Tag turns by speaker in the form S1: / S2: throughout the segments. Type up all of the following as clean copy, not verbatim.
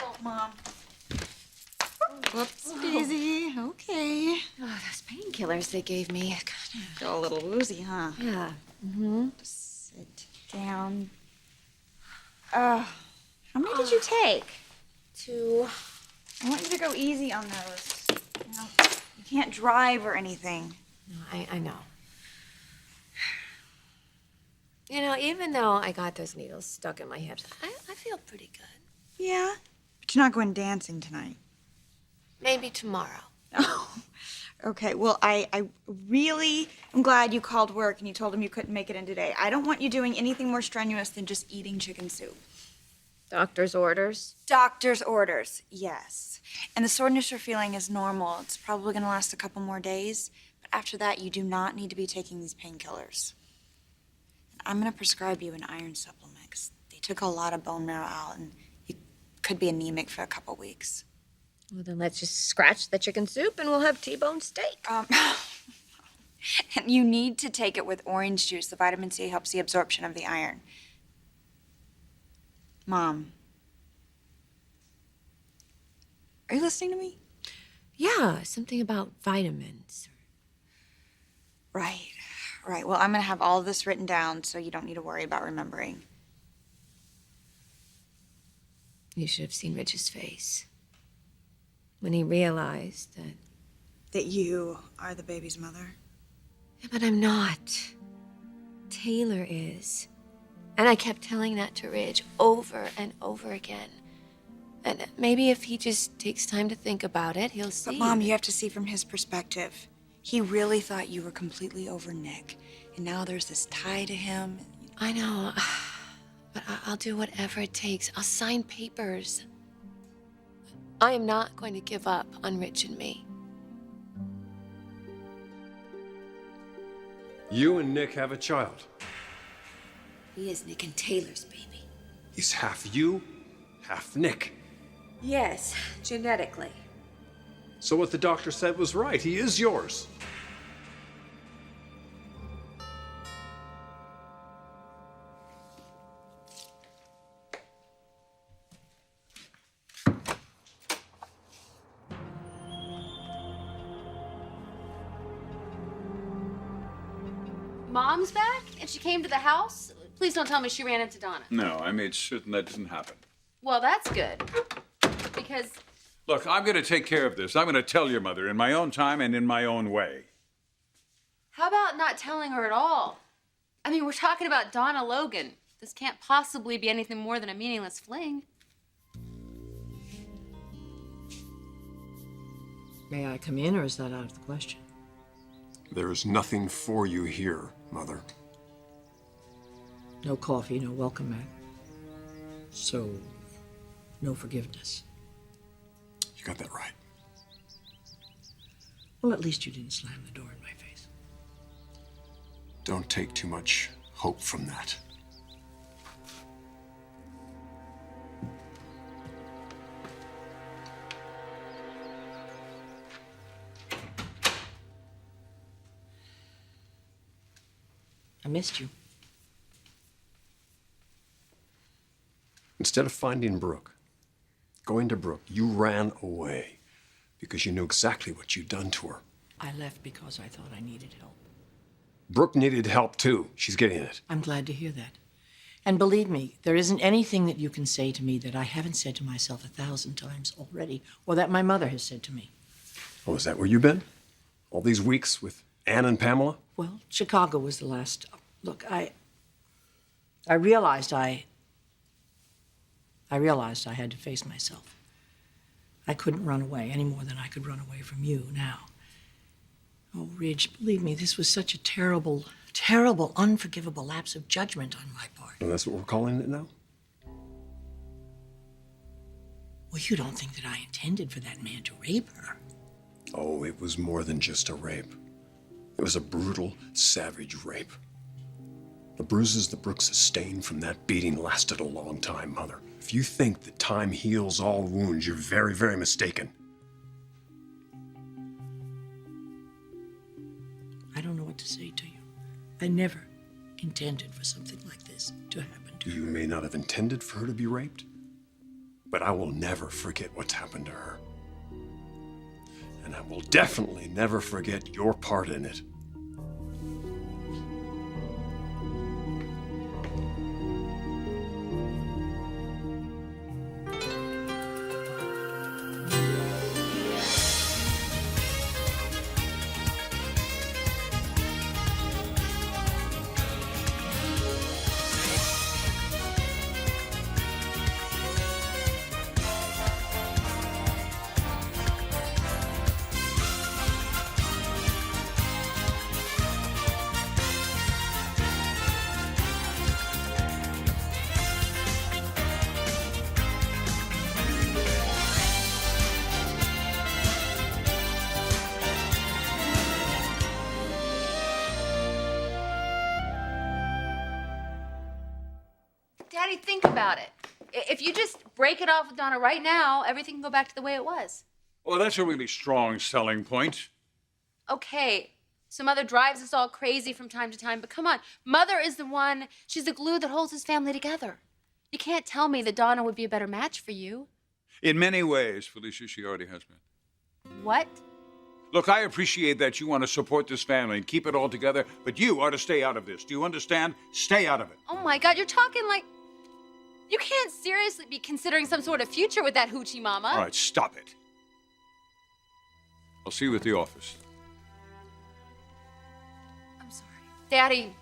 S1: fault, Mom.
S2: Whoops, Daisy. Okay.
S1: Oh, those painkillers they gave me.
S2: Feel a little woozy, huh?
S1: Yeah.
S2: Just sit down. How many did you take?
S1: 2.
S2: I want you to go easy on those. You know, you can't drive or anything.
S1: No, I know. You know, even though I got those needles stuck in my hips, I feel pretty good.
S2: Yeah? But you're not going dancing tonight.
S1: Maybe tomorrow.
S2: Oh, okay. Well, I really am glad you called work and you told them you couldn't make it in today. I don't want you doing anything more strenuous than just eating chicken soup.
S1: Doctor's orders?
S2: Doctor's orders, yes. And the soreness you're feeling is normal. It's probably going to last a couple more days. But after that, you do not need to be taking these painkillers. I'm going to prescribe you an iron supplement 'cause they took a lot of bone marrow out and you could be anemic for a couple weeks.
S1: Well, then let's just scratch the chicken soup and we'll have T-bone steak.
S2: And you need to take it with orange juice. The vitamin C helps the absorption of the iron. Mom. Are you listening to me?
S1: Yeah, something about vitamins.
S2: Right. Well, I'm going to have all of this written down so you don't need to worry about remembering.
S1: You should have seen Rich's face when he realized that...
S2: That you are the baby's mother?
S1: Yeah, but I'm not. Taylor is. And I kept telling that to Rich over and over again. And maybe if he just takes time to think about it, he'll see.
S2: But, Mom, you have to see from his perspective. He really thought you were completely over Nick. And now there's this tie to him.
S1: I know. But I'll do whatever it takes. I'll sign papers. I am not going to give up on Rich and me.
S3: You and Nick have a child.
S1: He is Nick and Taylor's baby.
S3: He's half you, half Nick.
S1: Yes, genetically.
S3: So what the doctor said was right. He is yours.
S4: Mom's back? And she came to the house? Please don't tell me she ran into Donna.
S5: No, I made certain that didn't happen.
S4: Well, that's good. Because...
S5: Look, I'm going to take care of this. I'm going to tell your mother in my own time and in my own way.
S4: how about not telling her at all? I mean, we're talking about Donna Logan. This can't possibly be anything more than a meaningless fling.
S6: May I come in, or is that out of the question?
S3: There is nothing for you here, Mother.
S6: No coffee, no welcome mat. So, no forgiveness.
S3: You got that right.
S6: Well, at least you didn't slam the door in my face.
S3: Don't take too much hope from that.
S6: I missed you.
S3: Instead of finding Brooke, going to Brooke, you ran away because you knew exactly what you'd done to her.
S6: I left because I thought I needed help.
S3: Brooke needed help too. She's getting it.
S6: I'm glad to hear that. And believe me, there isn't anything that you can say to me that I haven't said to myself 1,000 times already, or that my mother has said to me.
S3: Oh, is that where you've been? All these weeks with Ann and Pamela?
S6: Well, Chicago was the last. Look, I realized I had to face myself. I couldn't run away any more than I could run away from you now. Oh, Ridge, believe me, this was such a terrible, terrible, unforgivable lapse of judgment on my part.
S3: And that's what we're calling it now?
S6: Well, you don't think that I intended for that man to rape her?
S3: Oh, it was more than just a rape. It was a brutal, savage rape. The bruises that Brooke sustained from that beating lasted a long time, Mother. If you think that time heals all wounds, you're very, very mistaken.
S6: I don't know what to say to you. I never intended for something like this to happen to her.
S3: You may not have intended for her to be raped, But I will never forget what's happened to her. And I will definitely never forget your part in it.
S4: Daddy, think about it. If you just break it off with Donna right now, everything can go back to the way it was.
S5: Well, that's a really strong selling point.
S4: Okay, so Mother drives us all crazy from time to time, but come on. Mother is the one, she's the glue that holds this family together. You can't tell me that Donna would be a better match for you.
S5: In many ways, Felicia, she already has been.
S4: What?
S5: Look, I appreciate that you want to support this family and keep it all together, but you are to stay out of this. Do you understand? Stay out of it.
S4: Oh my God, you're talking like... You can't seriously be considering some sort of future with that hoochie mama.
S5: All right, stop it. I'll see you at the office.
S4: I'm sorry. Daddy,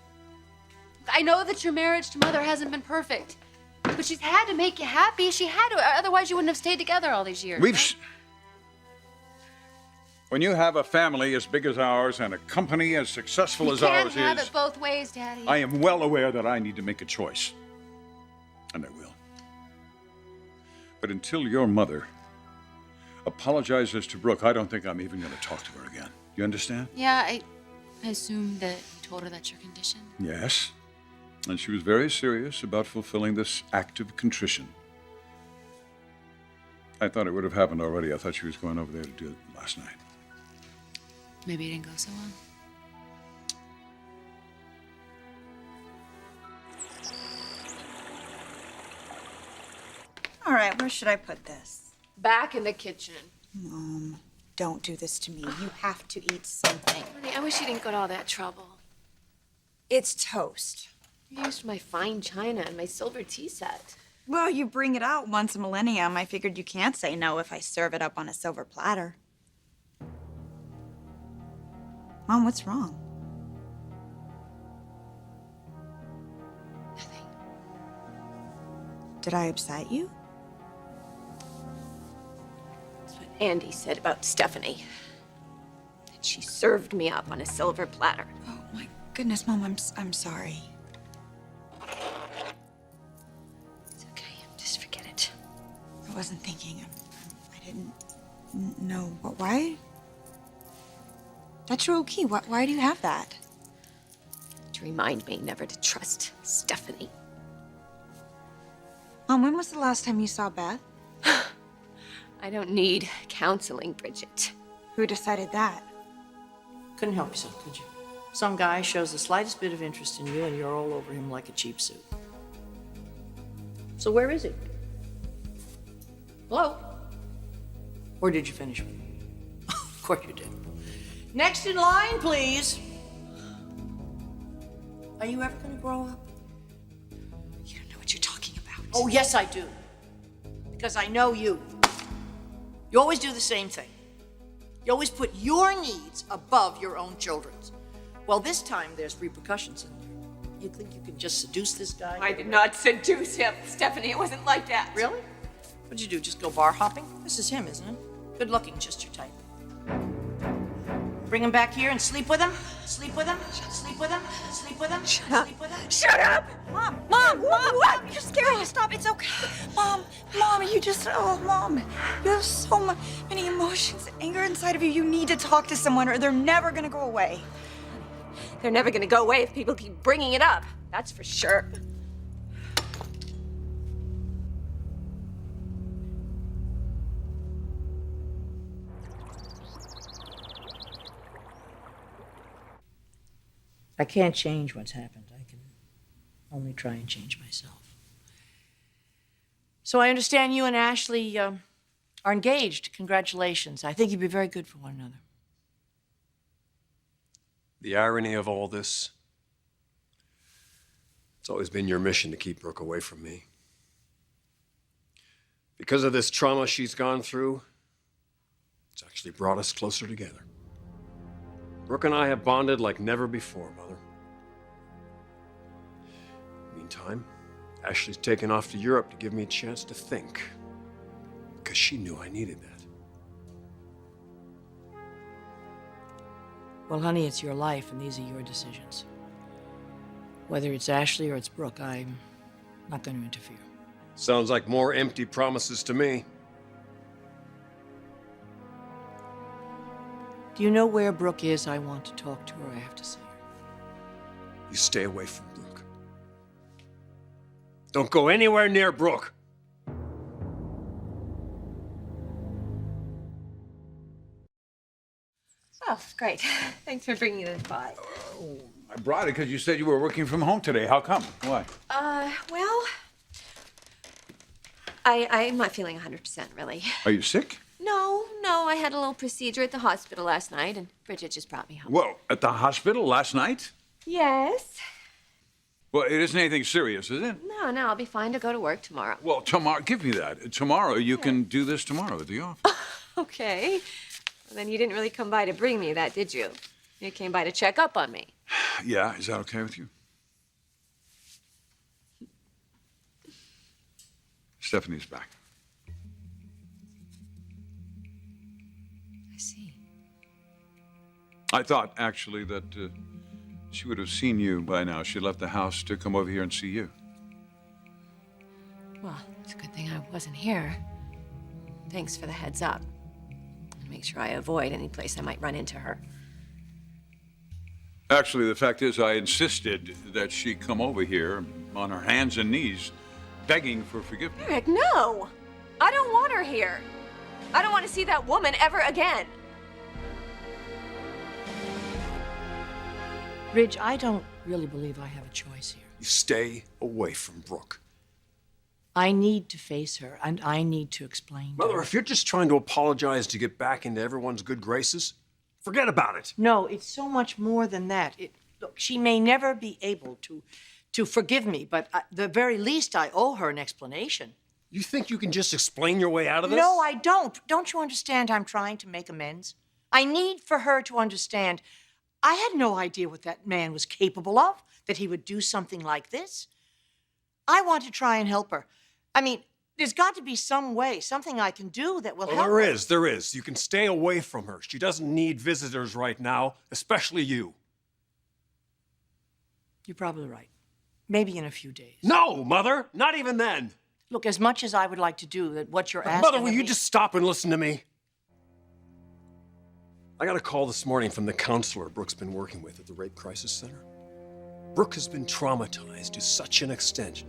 S4: I know that your marriage to Mother hasn't been perfect, but she's had to make you happy. She had to, otherwise you wouldn't have stayed together all these years.
S5: When you have a family as big as ours and a company as successful as ours is...
S4: You can't have it both ways, Daddy.
S5: I am well aware that I need to make a choice. And I will. But until your mother apologizes to Brooke, I don't think I'm even going to talk to her again. You understand?
S4: Yeah, I assume that you told her that's your condition.
S5: Yes. And she was very serious about fulfilling this act of contrition. I thought it would have happened already. I thought she was going over there to do it last night.
S4: Maybe it didn't go so well.
S2: All right, where should I put this?
S1: Back in the kitchen.
S2: Mom, don't do this to me. You have to eat something.
S1: Honey, I wish you didn't go to all that trouble.
S2: It's toast.
S1: You used my fine china and my silver tea set.
S2: Well, you bring it out once a millennium. I figured you can't say no if I serve it up on a silver platter. Mom, what's wrong?
S1: Nothing.
S2: Did I upset you?
S1: That's what Andy said about Stephanie. That she served me up on a silver platter.
S2: Oh my goodness, Mom, I'm sorry.
S1: It's okay. Just forget it.
S2: I wasn't thinking. I didn't know. Why? That's your old key. Why do you have that?
S1: To remind me never to trust Stephanie.
S2: Mom, when was the last time you saw Beth?
S1: I don't need counseling, Bridget.
S2: Who decided that?
S6: Couldn't help yourself, could you? Some guy shows the slightest bit of interest in you and you're all over him like a cheap suit. So where is he? Hello? Or did you finish with him? Of course you did. Next in line, please. Are you ever gonna grow up?
S2: You don't know what you're talking about.
S6: Oh, yes, I do. Because I know you. You always do the same thing. You always put your needs above your own children's. Well, this time there's repercussions in there. You think you can just seduce this guy?
S1: I did not seduce him, Stephanie. It wasn't like that.
S6: Really? What'd you do, just go bar hopping? This is him, isn't it? Good looking, just your type. Bring him back here and sleep with him? Sleep with him? Sleep with him? Sleep with him? Sleep with him?
S1: Shut up!
S2: Mom, what? You're scaring me. Stop, it's okay. Mom, you just, Mom, you have so many emotions, anger inside of you. You need to talk to someone or they're never gonna go away.
S1: They're never gonna go away if people keep bringing it up. That's for sure.
S6: I can't change what's happened. I can only try and change myself. So I understand you and Ashley are engaged. Congratulations. I think you'd be very good for one another.
S3: The irony of all this, it's always been your mission to keep Brooke away from me. Because of this trauma she's gone through, it's actually brought us closer together. Brooke and I have bonded like never before, Mother. Meantime, Ashley's taken off to Europe to give me a chance to think, because she knew I needed that.
S6: Well, honey, it's your life, and these are your decisions. Whether it's Ashley or it's Brooke, I'm not going to interfere.
S3: Sounds like more empty promises to me.
S6: Do you know where Brooke is? I want to talk to her. I have to see her.
S3: You stay away from Brooke. Don't go anywhere near Brooke.
S1: Oh, great. Thanks for bringing this by.
S5: I brought it because you said you were working from home today. How come? Why?
S1: Well, I'm not feeling 100% really.
S5: Are you sick?
S1: No, I had a little procedure at the hospital last night, and Bridget just brought me home.
S5: Whoa, at the hospital last night?
S1: Yes.
S5: Well, it isn't anything serious, is it?
S1: No, I'll be fine to go to work tomorrow.
S5: Well, tomorrow, give me that. Tomorrow, you can do this tomorrow at the office.
S1: Okay. Well, then you didn't really come by to bring me that, did you? You came by to check up on me.
S5: Yeah, is that okay with you? Stephanie's back.
S1: I see.
S5: I thought, actually, that she would have seen you by now. She left the house to come over here and see you.
S1: Well, it's a good thing I wasn't here. Thanks for the heads up. I'll make sure I avoid any place I might run into her.
S5: Actually, the fact is, I insisted that she come over here on her hands and knees, begging for forgiveness.
S1: Eric, no! I don't want her here. I don't want to see that woman ever again.
S6: Ridge, I don't really believe I have a choice here.
S3: You stay away from Brooke.
S6: I need to face her, and I need to explain to
S3: Mother,
S6: her.
S3: if you're just trying to apologize to get back into everyone's good graces, forget about it.
S6: No, it's so much more than that. Look, she may never be able to forgive me, but at the very least, I owe her an explanation.
S3: You think you can just explain your way out of this?
S6: No, I don't. Don't you understand I'm trying to make amends? I need for her to understand I had no idea what that man was capable of, that he would do something like this. I want to try and help her. I mean, there's got to be some way, something I can do that will help her.
S3: There is. You can stay away from her. She doesn't need visitors right now, especially you.
S6: You're probably right. Maybe in a few days.
S3: No, Mother, not even then.
S6: Look, as much as I would like to do that, what you're asking
S3: Mother, will
S6: of
S3: you
S6: me-
S3: just stop and listen to me? I got a call this morning from the counselor Brooke's been working with at the Rape Crisis Center. Brooke has been traumatized to such an extent.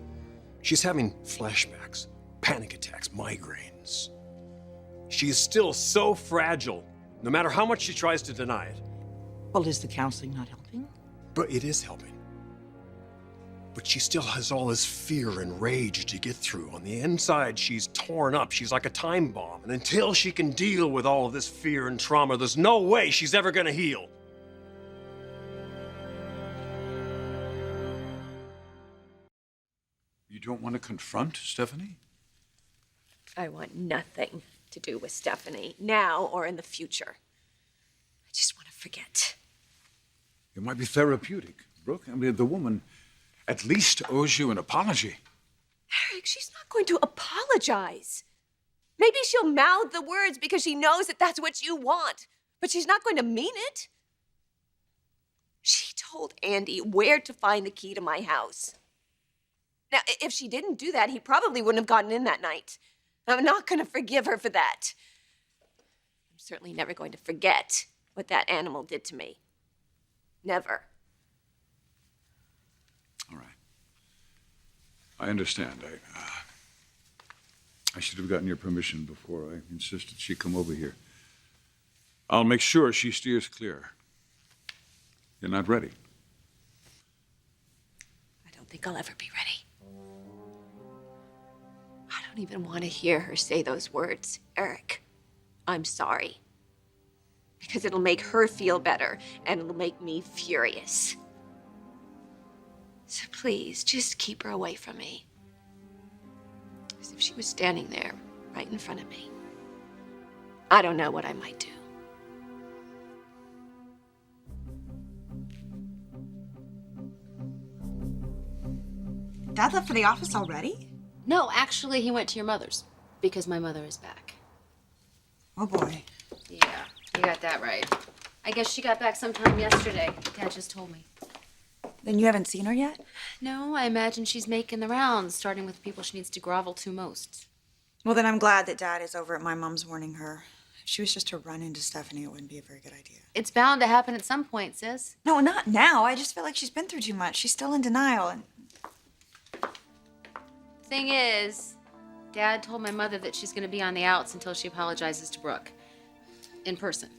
S3: She's having flashbacks, panic attacks, migraines. She is still so fragile, no matter how much she tries to deny it.
S6: Well, is the counseling not helping?
S3: But it is helping. But she still has all this fear and rage to get through. On the inside, she's torn up. She's like a time bomb. And until she can deal with all of this fear and trauma, there's no way she's ever gonna heal.
S5: You don't want to confront Stephanie?
S1: I want nothing to do with Stephanie, now or in the future. I just want to forget.
S5: It might be therapeutic, Brooke. I mean, the woman at least owes you an apology.
S1: Eric, she's not going to apologize. Maybe she'll mouth the words because she knows that that's what you want, but she's not going to mean it. She told Andy where to find the key to my house. Now, if she didn't do that, he probably wouldn't have gotten in that night. I'm not going to forgive her for that. I'm certainly never going to forget what that animal did to me. Never.
S5: All right. I understand. I should have gotten your permission before I insisted she come over here. I'll make sure she steers clear. You're not ready.
S1: I don't think I'll ever be ready. I don't don't even want to hear her say those words. Eric, I'm sorry. Because it'll make her feel better, and it'll make me furious. So please, just keep her away from me. As if she was standing there, right in front of me. I don't know what I might do.
S2: Dad left for the office already?
S4: No, actually, he went to your mother's because my mother is back.
S2: Oh boy.
S4: Yeah, you got that right. I guess she got back sometime yesterday. Dad just told me.
S2: Then you haven't seen her yet?
S4: No, I imagine she's making the rounds, starting with the people she needs to grovel to most.
S2: Well, then I'm glad that Dad is over at my mom's warning her. If she was just to run into Stephanie, it wouldn't be a very good idea.
S4: It's bound to happen at some point, sis.
S2: No, not now. I just feel like she's been through too much. She's still in denial, and
S4: Thing is, Dad told my mother that she's going to be on the outs until she apologizes to Brooke. In person.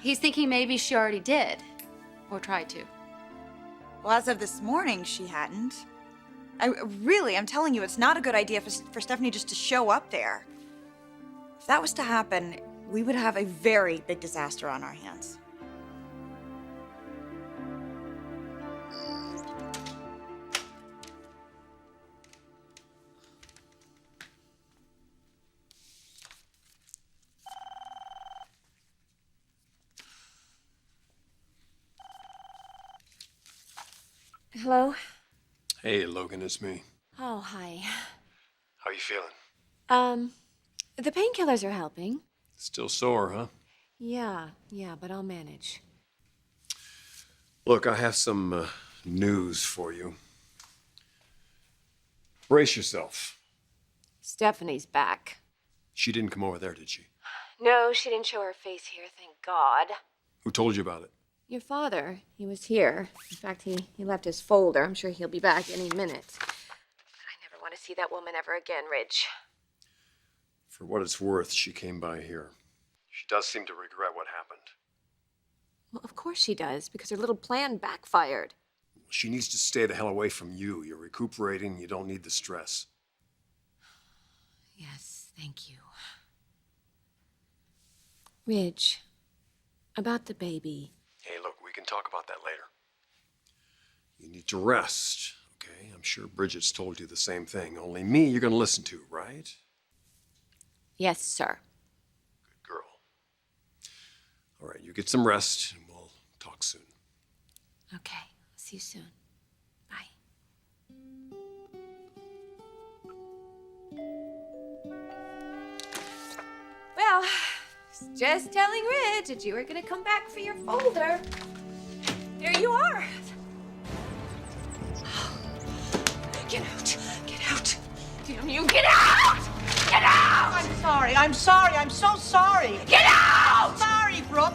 S4: He's thinking maybe she already did. Or tried to.
S2: well, as of this morning, she hadn't. I'm telling you, it's not a good idea for Stephanie just to show up there. If that was to happen, we would have a very big disaster on our hands.
S1: Hello?
S3: Hey, Logan, it's me.
S1: Oh, hi.
S3: How you feeling?
S1: The painkillers are helping.
S3: Still sore, huh?
S1: Yeah, but I'll manage.
S3: Look, I have some news for you. Brace yourself.
S1: Stephanie's back.
S3: She didn't come over there, did she?
S1: No, she didn't show her face here, thank God.
S3: Who told you about it?
S1: Your father, he was here. In fact, he left his folder. I'm sure he'll be back any minute. But I never want to see that woman ever again, Ridge.
S3: For what it's worth, she came by here. She does seem to regret what happened.
S1: Well, of course she does, because her little plan backfired.
S3: She needs to stay the hell away from you. You're recuperating. You don't need the stress.
S1: Yes, thank you. Ridge, about the baby.
S3: Hey, look, we can talk about that later. You need to rest, okay? I'm sure Bridget's told you the same thing. Only me you're going to listen to, right?
S1: Yes, sir.
S3: Good girl. All right, you get some rest, and we'll talk soon.
S1: Okay, see you soon. Bye. Well, just telling Ridge that you were gonna come back for your folder. There you are. Get out! Get out! Damn you! Get out! Get out!
S6: I'm sorry. I'm so sorry.
S1: Get out!
S6: Sorry, Brooke.